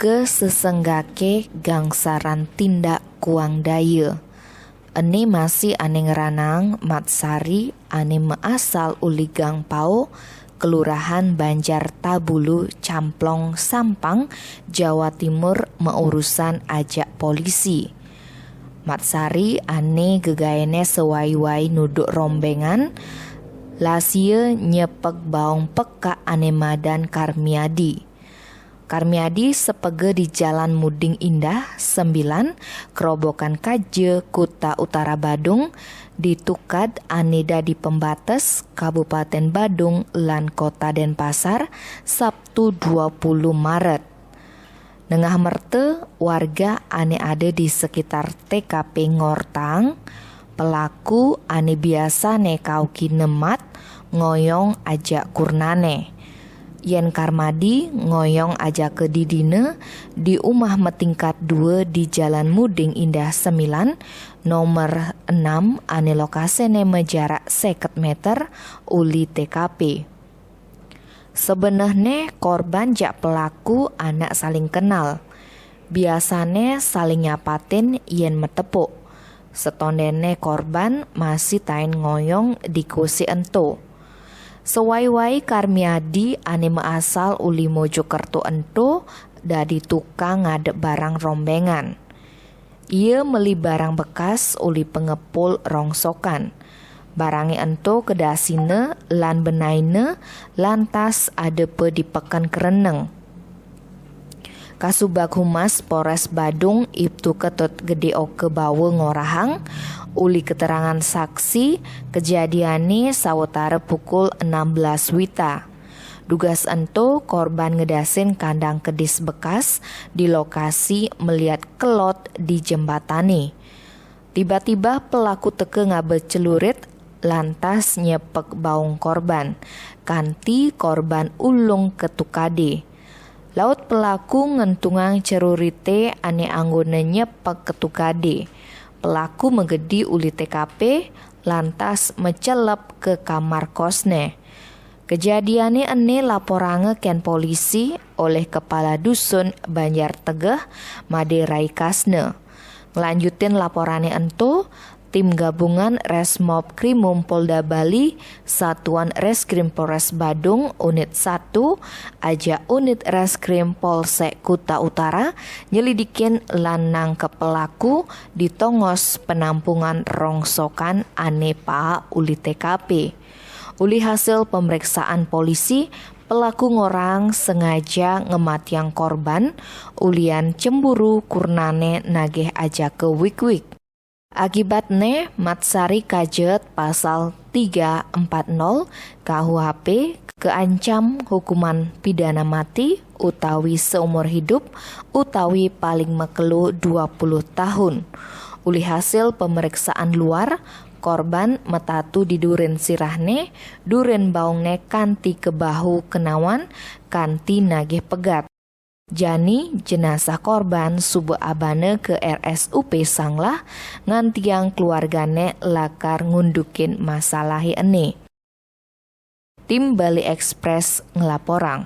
diduga sesenggake gangsaran tindak kuang daya. Ene masih ane ngeranang Mat Sari ane measal uli Gang Pau, Kelurahan Banjar Tabulu, Camplong, Sampang, Jawa Timur meurusan ajak polisi. Mat Sari ane gegaene sewai-wai nuduk rombengan, lasie nyepek baong peka ane Madan Karmiadi. Karmiadi sepege di Jalan Muding Indah 9, Kerobokan Kaje, Kuta Utara Badung, ditukad anida di pembatas Kabupaten Badung lan Kota Denpasar Sabtu 20 Maret. Nengah merte warga ane ada di sekitar TKP Ngortang, pelaku ane biasa nekauki nemat ngoyong ajak kurnane. Yen Karmadi ngoyong aja ke didine di umah metingkat 2 di Jalan Muding Indah 9 nomor 6 ane lokasene jarak 50 meter uli TKP. Sebenarnya korban jak pelaku anak saling kenal. Biasane saling nyapatin yen metepuk. Setondene korban masih tain ngoyong di kursi ento. Sewai-wai Karmiadi ane asal uli Mojokerto ento dadi tukang ngadep barang rombengan. Ia meli barang bekas uli pengepul rongsokan. Barangi ento kedasine lan benaine lantas adepe dipekan kereneng. Kasubag Humas Polres Badung Ibtu Ketut Gede Oke Bawe ngorahang uli keterangan saksi kejadiane sawetara pukul 16 wita. Dugas ento korban ngedasin kandang kedis bekas di lokasi melihat kelot di jembatane. Tiba-tiba pelaku teke ngabecelurit lantas nyepek baung korban. Kanti korban ulung ketukade. Laut pelaku ngentungang cerurite ane anggone nyepek ketukade. Pelaku menggedi uli TKP lantas mecelep ke kamar kosne. Kejadiannya ene laporange ken polisi oleh Kepala Dusun Banjar Tegeh Made Raikasne. Ngelanjutin laporannya ento, tim gabungan Resmob Krimum Polda Bali, Satuan Reskrim Polres Badung Unit 1, aja Unit Reskrim Polsek Kuta Utara nyelidikin lanang ke pelaku di tongos penampungan rongsokan ane pa uli TKP. Uli hasil pemeriksaan polisi, pelaku ngorang sengaja ngematiang korban, ulian cemburu kurnane nageh aja ke wik-wik. Akibatnya Mat Sari kajet pasal 340 KUHP keancam hukuman pidana mati utawi seumur hidup utawi paling mekelu 20 tahun. Uli hasil pemeriksaan luar, korban metatu di duren sirahne, duren baungne kanti ke bahu kenawan, kanti nagih pegat. Jani jenazah korban subuh abane ke RSUP Sanglah ngantiang keluargane lakar ngundukin masalahi ene. Tim Bali Express ngelaporang.